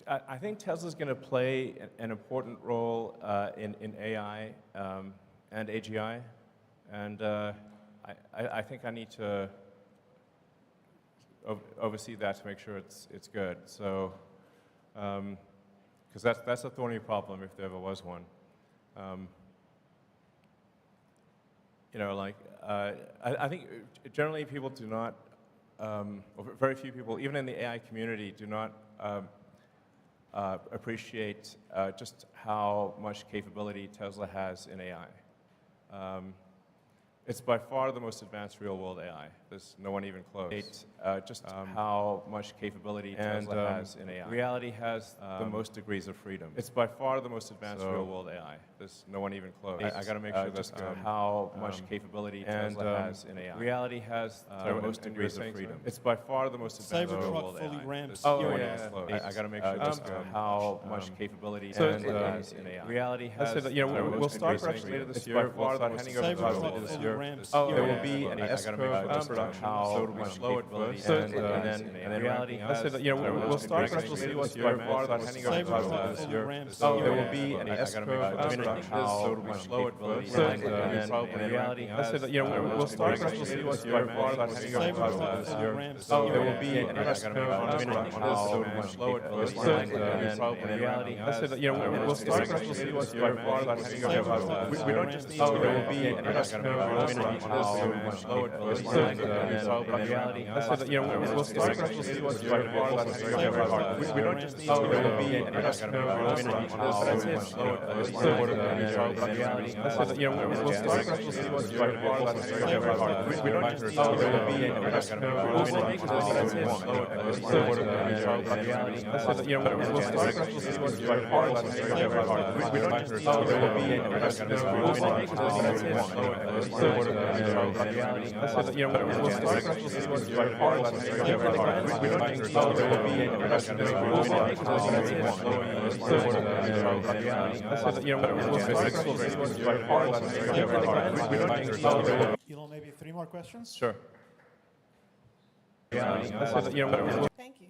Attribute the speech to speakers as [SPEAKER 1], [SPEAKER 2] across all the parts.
[SPEAKER 1] I think Tesla's going to play an important role in AI and AGI, and I think I need to oversee that to make sure it's good. So, because that's a thorny problem if there ever was one. You know, like I think generally people do not, or very few people, even in the AI community, do not appreciate just how much capability Tesla has in AI. It's by far the most advanced real-world AI. There's no one even close. Just how much capability Tesla has in AI. Reality has the most degrees of freedom. It's by far the most advanced real-world AI. There's no one even close. I got to make sure that's good. How much capability Tesla has in AI. Reality has the most degrees of freedom. It's by far the most advanced real-world AI.
[SPEAKER 2] Cybertruck fully ramped.
[SPEAKER 1] Oh yeah. I got to make sure that's good. How much capability Tesla has in AI. Reality has. We'll start production later this year. We'll start handing over cars later this year. There will be an S-curve production, so it'll be slow at first, and then reality has. We'll start production this year. We'll start handing over cars later this year. There will be an S-curve production, so it'll be slow at first, and then reality has. We'll start production this year. We'll start handing over cars later this year. There will be an S-curve production, so it'll be slow at first, and then reality has. We'll start production this year. We'll start handing over cars later this year. We don't just need. There will be an S-curve production. So much slow at first, and then reality has. We'll start production this year. We'll start we don't just need. There will be an S-curve production. So much slow at first, and then reality has. We'll start production this year. We'll start we don't just need. There will be an S-curve production. Slow at first, and reality has. We'll start production this year. We'll start we don't just need. There will be an S-curve production. Slow at first, and reality has. We'll start production this year. We'll start we don't just need. There will be an S-curve production. Reality has. We'll start production this year. We'll start we don't just need. There will be.
[SPEAKER 2] Elon, maybe 3 more questions?
[SPEAKER 1] Sure.
[SPEAKER 3] Thank you.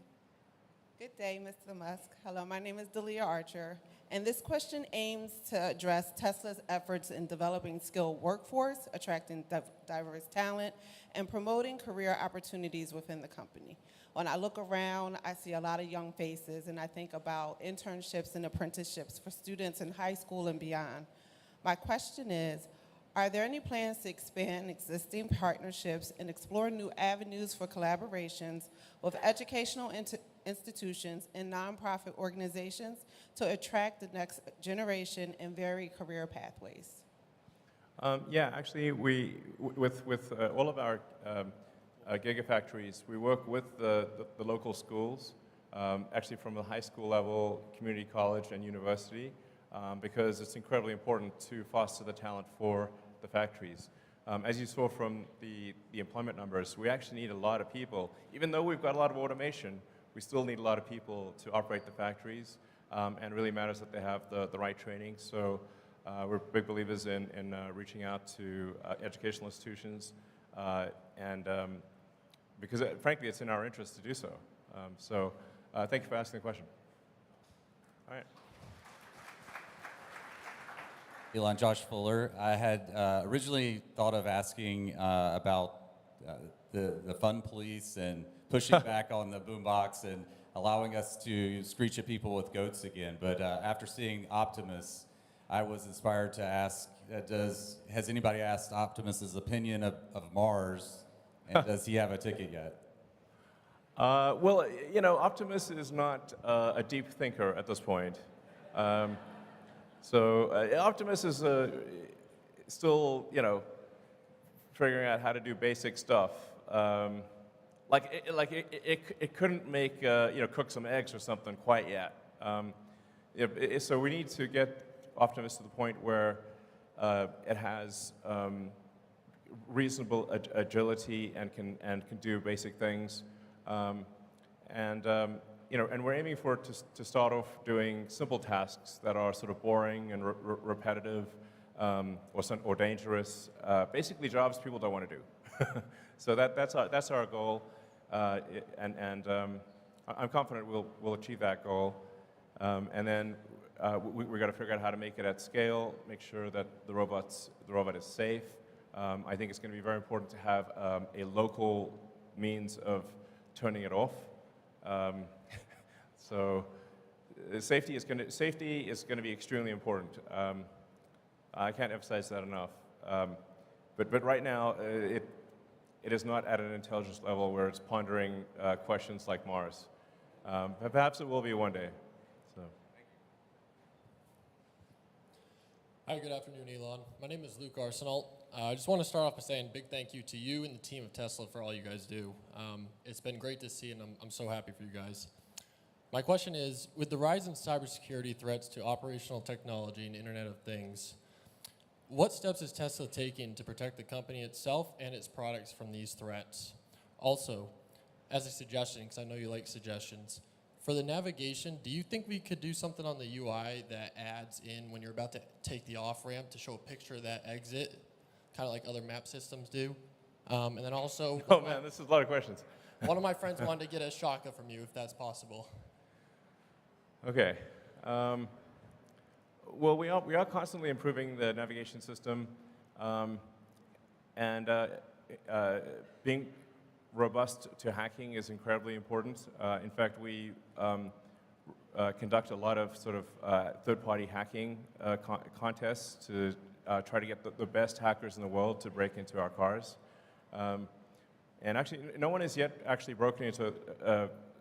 [SPEAKER 3] Good day, Mr. Musk. Hello, my name is Delia Archer, and this question aims to address Tesla's efforts in developing skilled workforce, attracting diverse talent, and promoting career opportunities within the company. When I look around, I see a lot of young faces, and I think about internships and apprenticeships for students in high school and beyond. My question is, are there any plans to expand existing partnerships and explore new avenues for collaborations with educational institutions and nonprofit organizations to attract the next generation and vary career pathways?
[SPEAKER 1] Yeah, actually, with all of our gigafactories, we work with the local schools, actually from the high school level, community college, and university, because it's incredibly important to foster the talent for the factories. As you saw from the employment numbers, we actually need a lot of people. Even though we've got a lot of automation, we still need a lot of people to operate the factories, and it really matters that they have the right training. So we're big believers in reaching out to educational institutions, and because frankly, it's in our interest to do so. Thank you for asking the question. All right.
[SPEAKER 4] Elon, Josh Fuller. I had originally thought of asking about the fun police and pushing back on the boombox and allowing us to screech at people with goats again. But after seeing Optimus, I was inspired to ask, has anybody asked Optimus's opinion of Mars, and does he have a ticket yet?
[SPEAKER 1] Well, Optimus is not a deep thinker at this point. Optimus is still, figuring out how to do basic stuff. It couldn't make, cook some eggs or something quite yet. So we need to get Optimus to the point where it has reasonable agility and can do basic things. And we're aiming for it to start off doing simple tasks that are sort of boring and repetitive or dangerous, basically jobs people don't want to do. So that's our goal, and I'm confident we'll achieve that goal. And then we've got to figure out how to make it at scale, make sure that the robot is safe. I think it's going to be very important to have a local means of turning it off. So safety is going to be extremely important. I can't emphasize that enough. But right now, it is not at an intelligence level where it's pondering questions like Mars. But perhaps it will be one day. So.
[SPEAKER 2] Hi, good afternoon, Elon. My name is Luke Arsenault. I just want to start off by saying a big thank you to you and the team of Tesla for all you guys do. It's been great to see, and I'm so happy for you guys. My question is, with the rise in cybersecurity threats to operational technology and Internet of Things, what steps is Tesla taking to protect the company itself and its products from these threats? Also, as a suggestion, because I know you like suggestions, for the navigation, do you think we could do something on the UI that adds in when you're about to take the off-ramp to show a picture of that exit, kind of like other map systems do? And then also...
[SPEAKER 1] Oh man, this is a lot of questions.
[SPEAKER 2] One of my friends wanted to get a shaka from you, if that's possible.
[SPEAKER 1] Okay. Well, we are constantly improving the navigation system, and being robust to hacking is incredibly important. In fact, we conduct a lot of sort of third-party hacking contests to try to get the best hackers in the world to break into our cars. And actually, no one has yet actually broken into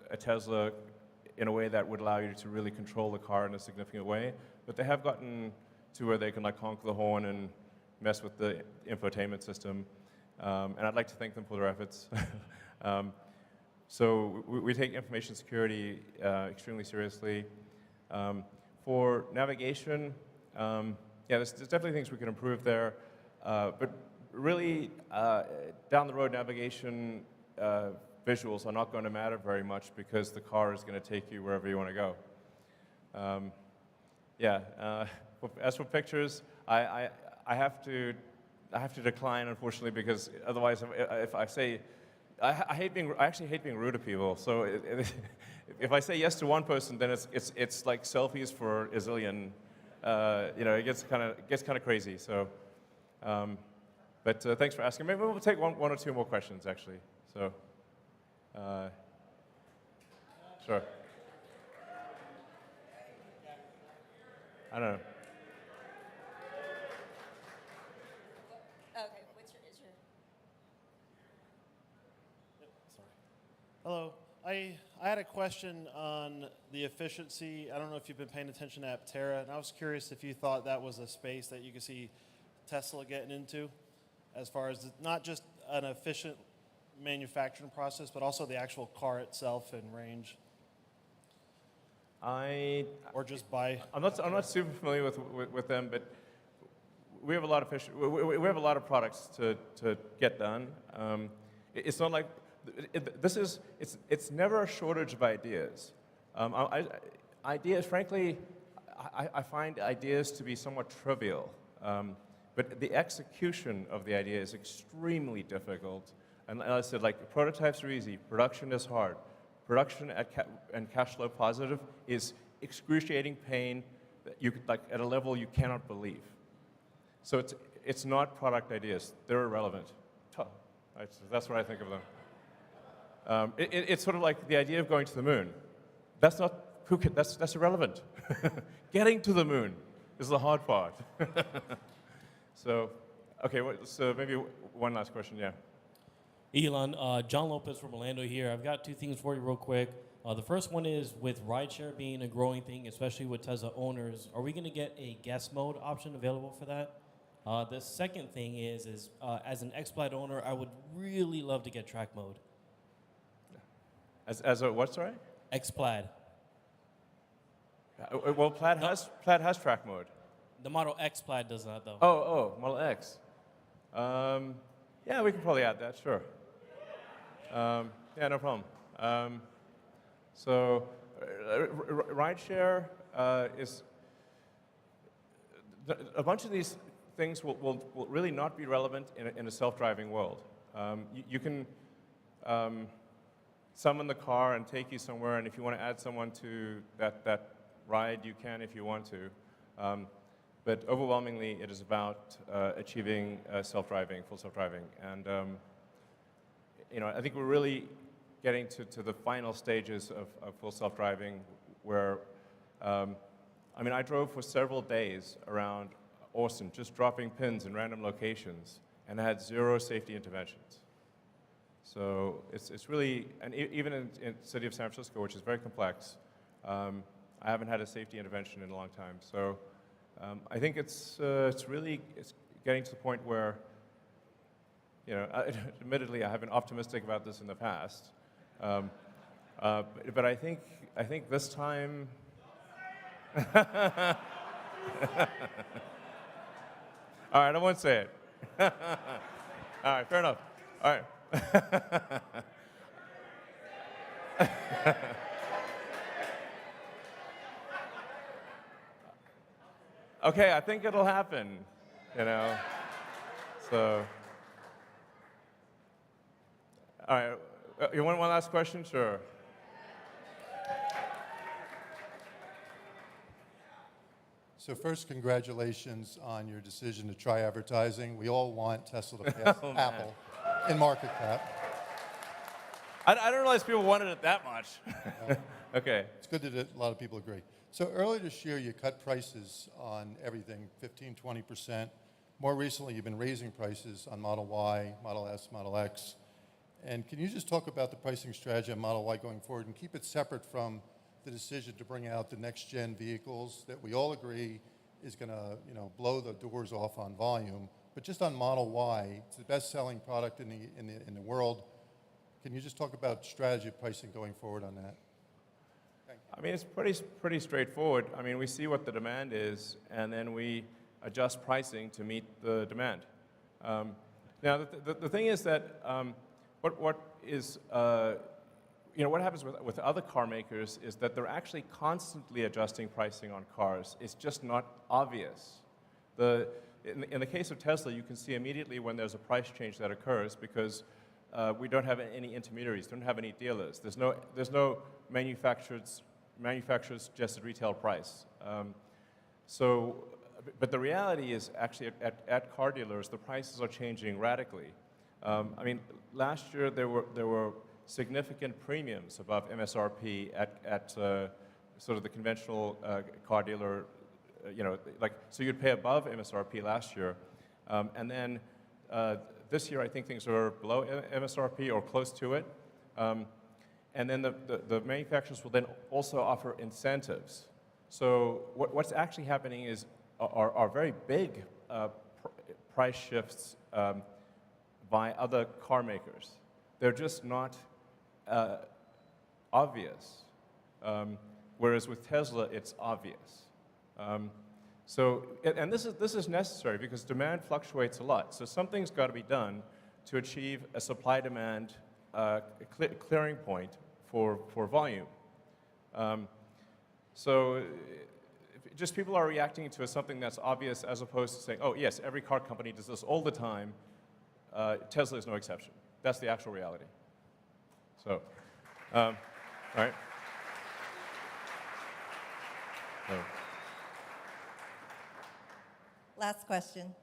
[SPEAKER 1] a Tesla in a way that would allow you to really control the car in a significant way. But they have gotten to where they can like honk the horn and mess with the infotainment system. And I'd like to thank them for their efforts. So we take information security extremely seriously. For navigation, yeah, there's definitely things we can improve there. But really, down the road, navigation visuals are not going to matter very much because the car is going to take you wherever you want to go. Yeah. As for pictures, I have to decline, unfortunately, because otherwise, if I say, I actually hate being rude to people. So if I say yes to one person, then it's like selfies for a zillion. You know, it gets kind of crazy. So, but thanks for asking. Maybe we'll take one or two more questions, actually. So, sure. I don't know.
[SPEAKER 5] Okay, is your...
[SPEAKER 6] Sorry. Hello. I had a question on the efficiency. I don't know if you've been paying attention to Aptera, and I was curious if you thought that was a space that you could see Tesla getting into, as far as not just an efficient manufacturing process, but also the actual car itself and range. Or just buy.
[SPEAKER 1] I'm not super familiar with them, but we have a lot of we have a lot of products to get done. It's not like it's never a shortage of ideas. Ideas, frankly, I find ideas to be somewhat trivial, but the execution of the idea is extremely difficult. And as I said, like prototypes are easy, production is hard. Production and cash flow positive is excruciating pain that you like at a level you cannot believe. So it's not product ideas; they're irrelevant. That's what I think of them. It's sort of like the idea of going to the moon. That's not that's irrelevant. Getting to the moon is the hard part. So, okay. So maybe one last question. Yeah.
[SPEAKER 7] Elon, John Lopez from Orlando here. I've got two things for you real quick. The first one is with rideshare being a growing thing, especially with Tesla owners, are we going to get a guest mode option available for that? The second thing is as an X-Plaid owner, I would really love to get track mode.
[SPEAKER 1] As a what, sorry?
[SPEAKER 7] X-Plaid.
[SPEAKER 1] Well, Plaid has track mode.
[SPEAKER 7] The Model X Plaid does not, though.
[SPEAKER 1] Oh, Model X. Yeah, we can probably add that, sure. Yeah, no problem. So, rideshare is a bunch of these things will really not be relevant in a self-driving world. You can summon the car and take you somewhere, and if you want to add someone to that ride, you can if you want to. But overwhelmingly, it is about achieving self-driving, full self-driving. And I think we're really getting to the final stages of full self-driving where, I drove for several days around Austin, just dropping pins in random locations, and I had 0 safety interventions. So it's really, and even in the city of San Francisco, which is very complex, I haven't had a safety intervention in a long time. So I think it's getting to the point where, admittedly, I have been optimistic about this in the past, but I think this time. All right, I won't say it. All right, fair enough. All right. Okay, I think it'll happen, So, all right, you want one last question? Sure.
[SPEAKER 5] So first, congratulations on your decision to try advertising. We all want Tesla to pass Apple in market cap.
[SPEAKER 1] I didn't realize people wanted it that much. Okay.
[SPEAKER 5] It's good that a lot of people agree. So earlier this year, you cut prices on everything, 15, 20%. More recently, you've been raising prices on Model Y, Model S, Model X. And can you just talk about the pricing strategy on Model Y going forward and keep it separate from the decision to bring out the next-gen vehicles that we all agree is going to, blow the doors off on volume. But just on Model Y, it's the best-selling product in the world. Can you just talk about strategy of pricing going forward on that?
[SPEAKER 1] It's pretty straightforward. We see what the demand is, and then we adjust pricing to meet the demand. Now, the thing is that what happens with other car makers is that they're actually constantly adjusting pricing on cars. It's just not obvious. In the case of Tesla, you can see immediately when there's a price change that occurs because we don't have any intermediaries, don't have any dealers. There's no manufacturer's suggested retail price. But the reality is actually at car dealers, the prices are changing radically. Last year there were significant premiums above MSRP at sort of the conventional car dealer, so you'd pay above MSRP last year. And then this year I think things are below MSRP or close to it. And then the manufacturers will then also offer incentives. So what's actually happening are very big price shifts by other car makers. They're just not obvious. Whereas with Tesla, it's obvious. And this is necessary because demand fluctuates a lot. So something's got to be done to achieve a supply-demand clearing point for volume. So just people are reacting to something that's obvious as opposed to saying, oh, yes, every car company does this all the time. Tesla is no exception. That's the actual reality. So, all right. So.
[SPEAKER 8] Last question.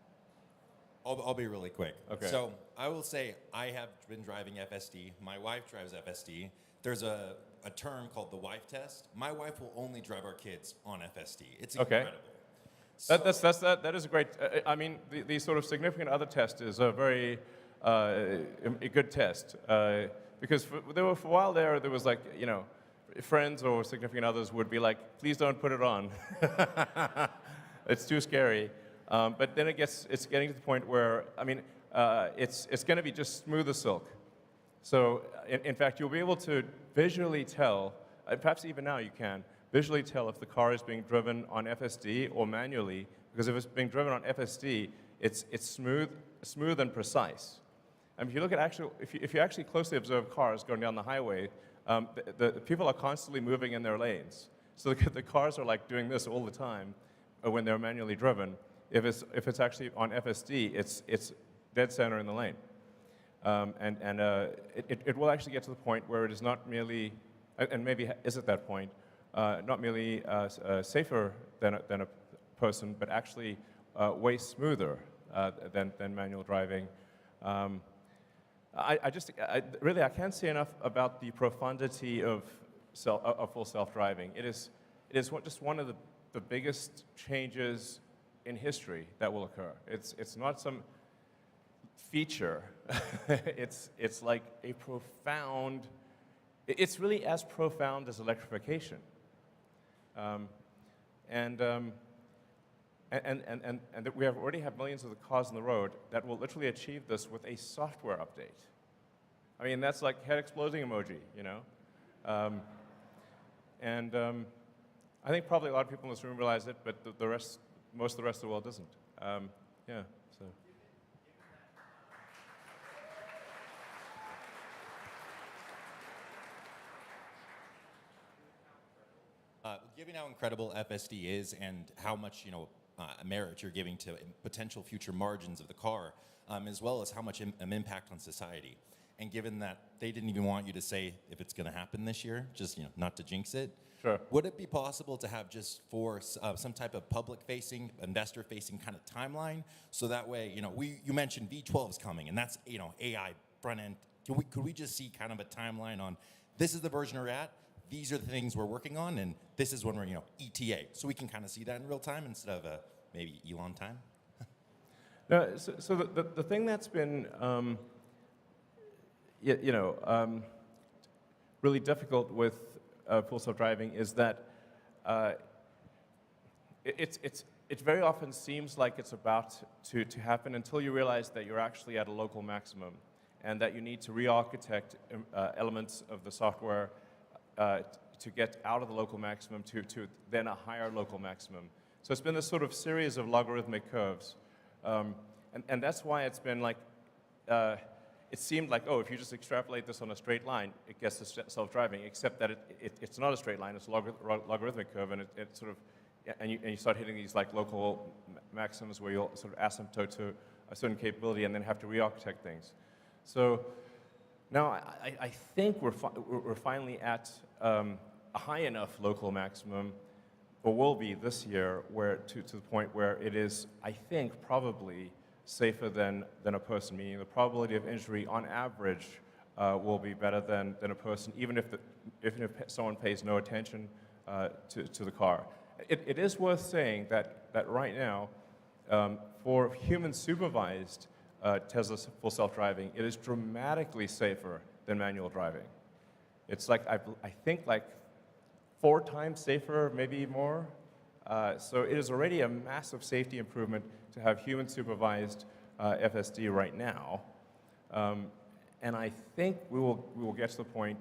[SPEAKER 9] I'll be really quick.
[SPEAKER 1] Okay.
[SPEAKER 9] So I will say I have been driving FSD. My wife drives FSD. There's a term called the wife test. My wife will only drive our kids on FSD. It's incredible.
[SPEAKER 1] Okay. So, that is a great. The sort of significant other test is a very a good test because for a while there was like friends or significant others would be like, please don't put it on. It's too scary. But then it's getting to the point where it's going to be just smooth as silk. So in fact, you'll be able to visually tell, perhaps even now you can, visually tell if the car is being driven on FSD or manually, because if it's being driven on FSD, it's smooth and precise. And if you look at if you actually closely observe cars going down the highway, the people are constantly moving in their lanes. So the cars are like doing this all the time when they're manually driven. If it's actually on FSD, it's dead center in the lane. It will actually get to the point where it is not merely, and maybe is at that point, not merely safer than a person, but actually way smoother than manual driving. I can't say enough about the profundity of full self-driving. It is just one of the biggest changes in history that will occur. It's not some feature. it's like a profound. It's really as profound as electrification. And that we already have millions of the cars on the road that will literally achieve this with a software update. I mean, that's like head exploding emoji, you know? I think probably a lot of people in this room realize it, but most of the rest of the world doesn't. Yeah, so.
[SPEAKER 9] Given how incredible FSD is and how much merit you're giving to potential future margins of the car, as well as how much impact on society, and given that they didn't even want you to say if it's going to happen this year, just not to jinx it.
[SPEAKER 1] Sure.
[SPEAKER 9] Would it be possible to have just for some type of public-facing, investor-facing kind of timeline, so that way you mentioned V12 is coming, and that's AI front end. Could we just see kind of a timeline on this is the version we're at? These are the things we're working on, and this is when we're, ETA. So we can kind of see that in real time instead of maybe Elon time.
[SPEAKER 1] No, so the thing that's been, really difficult with full self-driving is that it very often seems like it's about to happen until you realize that you're actually at a local maximum, and that you need to re-architect elements of the software to get out of the local maximum to then a higher local maximum. So it's been this sort of series of logarithmic curves. And that's why it's been like, it seemed like, oh, if you just extrapolate this on a straight line, it gets to self-driving, except that it's not a straight line, it's a logarithmic curve, and it sort of, and you start hitting these like local maximums where you'll sort of asymptote to a certain capability and then have to re-architect things. So now I think we're finally at a high enough local maximum, or will be this year, where to the point where it is, I think, probably safer than a person, meaning the probability of injury on average will be better than a person, even if someone pays no attention to the car. It is worth saying that right now, for human supervised Tesla full self-driving, it is dramatically safer than manual driving. It's like, I think like 4 times safer, maybe more. So it is already a massive safety improvement to have human supervised FSD right now. And I think we will get to the point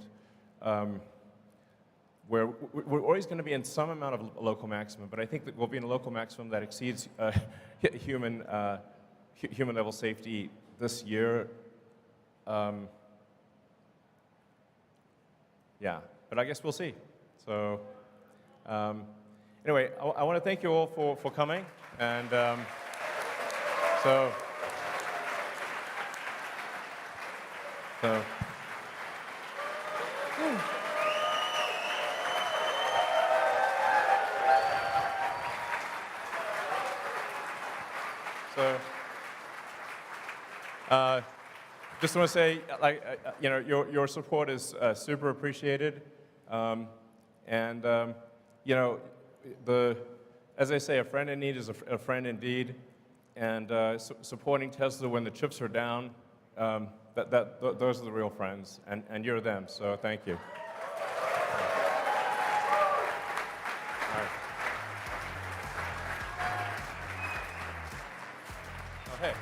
[SPEAKER 1] where we're always going to be in some amount of local maximum, but I think that we'll be in a local maximum that exceeds human level safety this year. Yeah, but I guess we'll see. So anyway, I want to thank you all for coming, and so just want to say, your support is super appreciated, and as I say, a friend in need is a friend indeed, and supporting Tesla when the chips are down, those are the real friends, and you're them. So thank you. All right. Oh, hey.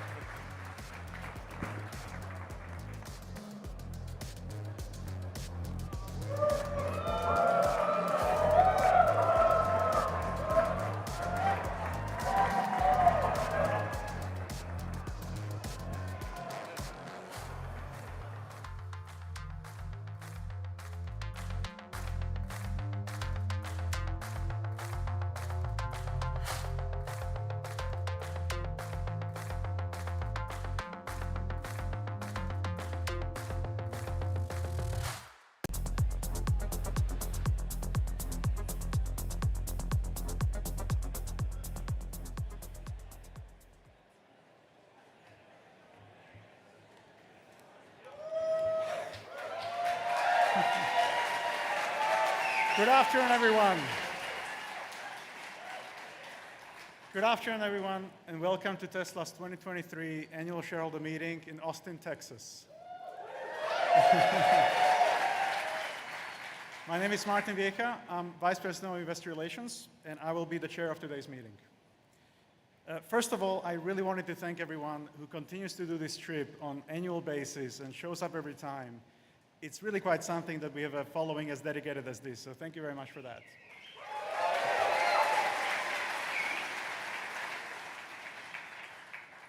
[SPEAKER 10] Good afternoon, everyone. Good afternoon, everyone, and welcome to Tesla's 2023 annual shareholder meeting in Austin, Texas. My name is Martin Viecha. I'm Vice President of Investor Relations, and I will be the chair of today's meeting. First of all, I really wanted to thank everyone who continues to do this trip on an annual basis and shows up every time. It's really quite something that we have a following as dedicated as this, so thank you very much for that.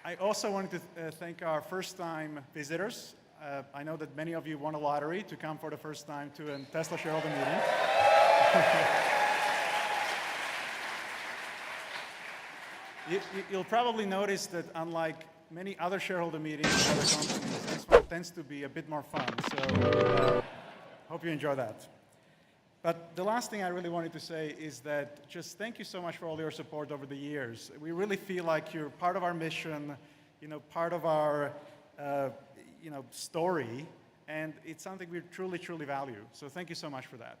[SPEAKER 10] I also wanted to thank our first-time visitors. I know that many of you won a lottery to come for the first time to a Tesla shareholder meeting. You'll probably notice that unlike many other shareholder meetings in other companies, this one tends to be a bit more fun, so hope you enjoy that. But the last thing I really wanted to say is that just thank you so much for all your support over the years. We really feel like you're part of our mission, part of our story, and it's something we truly, truly value. So thank you so much for that.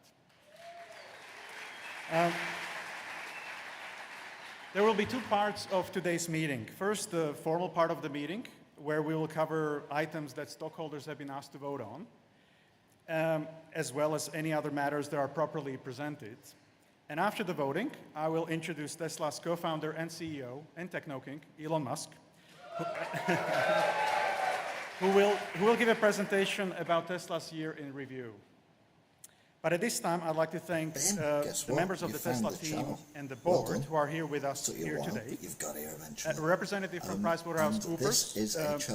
[SPEAKER 10] There will be two parts of today's meeting. First, the formal part of the meeting, where we will cover items that stockholders have been asked to vote on, as well as any other matters that are properly presented. And after the voting, I will introduce Tesla's co-founder and CEO and techno-king, Elon Musk, who will give a presentation about Tesla's year in review. But at this time, I'd like to thank the members of the Tesla team and the board who are here with us here today. A representative from PricewaterhouseCoopers,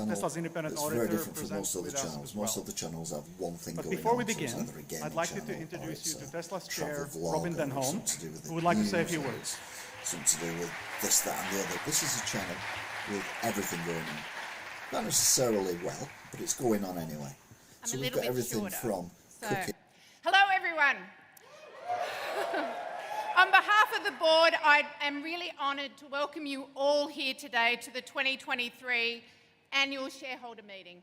[SPEAKER 10] Tesla's independent auditor, presents with us as well.
[SPEAKER 11] Most of the channels have one thing
[SPEAKER 10] but
[SPEAKER 11] going
[SPEAKER 10] before we
[SPEAKER 11] on, so
[SPEAKER 10] begin, I'd like to introduce you to Tesla's chair,
[SPEAKER 11] vlog,
[SPEAKER 10] Robin Denholm, who would like to say a few words.
[SPEAKER 11] Something to do with this, that, and the other. This is a channel with everything going on. Not necessarily well, but it's going on anyway. So we've got everything from cooking.
[SPEAKER 12] Hello, everyone. On behalf of the board, I am really honoured to welcome you all here today to the 2023 annual shareholder meeting.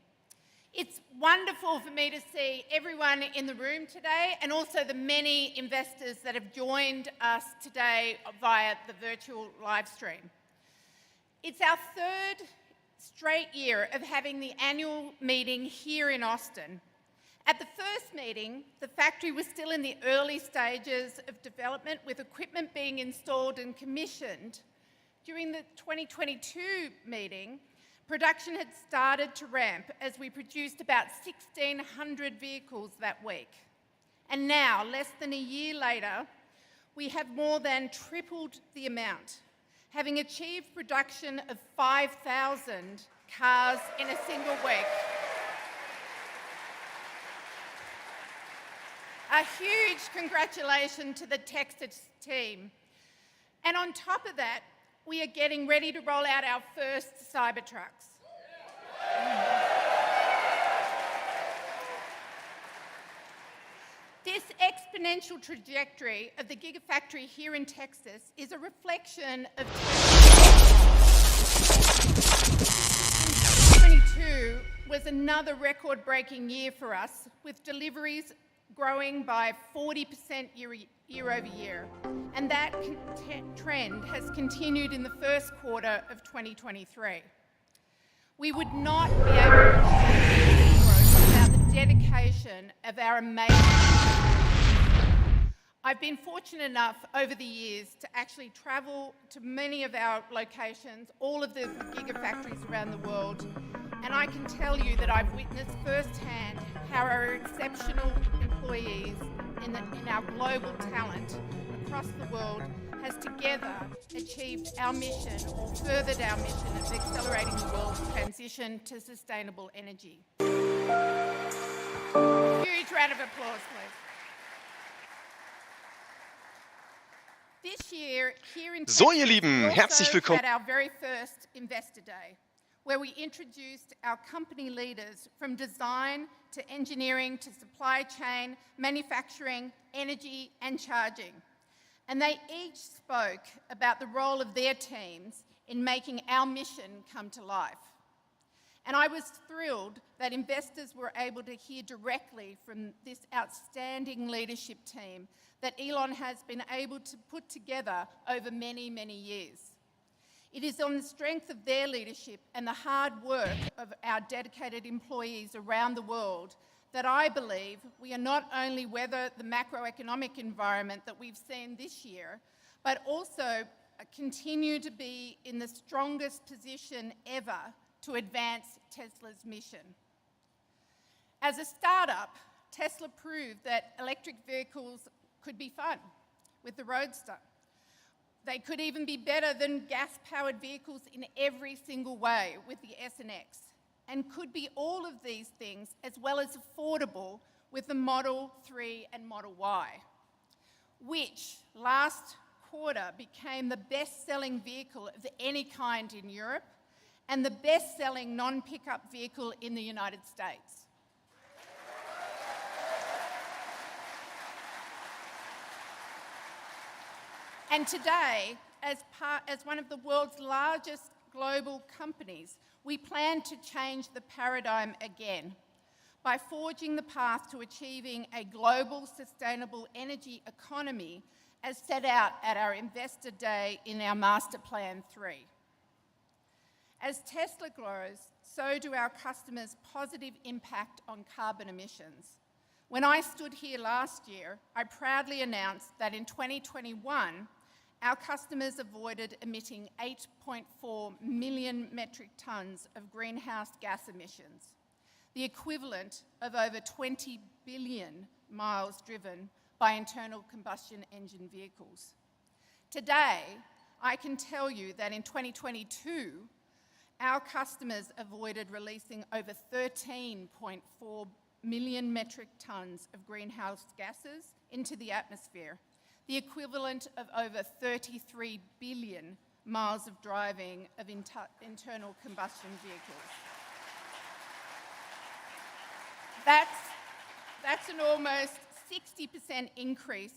[SPEAKER 12] It's wonderful for me to see everyone in the room today and also the many investors that have joined us today via the virtual live stream. It's our third straight year of having the annual meeting here in Austin. At the first meeting, the factory was still in the early stages of development, with equipment being installed and commissioned. During the 2022 meeting, production had started to ramp as we produced about 1,600 vehicles that week. And now, less than a year later, we have more than tripled the amount, having achieved production of 5,000 cars in a single week. A huge congratulations to the Texas team. And on top of that, we are getting ready to roll out our first Cybertrucks. This exponential trajectory of the Gigafactory here in Texas is a reflection of 2022 was another record-breaking year for us, with deliveries growing by 40% year over year. And that trend has continued in the first quarter of 2023. We would not be able to achieve this growth without the dedication of our amazing team. I've been fortunate enough over the years to actually travel to many of our locations, all of the gigafactories around the world, and I can tell you that I've witnessed firsthand how our exceptional employees in our global talent across the world has together achieved our mission, or furthered our mission, of accelerating the world's transition to sustainable energy. Huge round of applause, please. This year, here in Texas,
[SPEAKER 13] So, ihr Lieben, herzlich willkommen.
[SPEAKER 12] at our very first Investor Day, where we introduced our company leaders from design to engineering to supply chain, manufacturing, energy, and charging. And they each spoke about the role of their teams in making our mission come to life. And I was thrilled that investors were able to hear directly from this outstanding leadership team that Elon has been able to put together over many, many years. It is on the strength of their leadership and the hard work of our dedicated employees around the world that I believe we are not only weather the macroeconomic environment that we've seen this year, but also continue to be in the strongest position ever to advance Tesla's mission. As a startup, Tesla proved that electric vehicles could be fun with the Roadster. They could even be better than gas-powered vehicles in every single way with the S and X, and could be all of these things as well as affordable with the Model 3 and Model Y, which last quarter became the best-selling vehicle of any kind in Europe and the best-selling non-pickup vehicle in the United States. And today, as one of the world's largest global companies, we plan to change the paradigm again by forging the path to achieving a global sustainable energy economy as set out at our Investor Day in our Master Plan 3. As Tesla grows, so do our customers' positive impact on carbon emissions. When I stood here last year, I proudly announced that in 2021, our customers avoided emitting 8.4 million metric tonnes of greenhouse gas emissions, the equivalent of over 20 billion miles driven by internal combustion engine vehicles. Today, I can tell you that in 2022, our customers avoided releasing over 13.4 million metric tonnes of greenhouse gases into the atmosphere, the equivalent of over 33 billion miles of driving of internal combustion vehicles. That's an almost 60% increase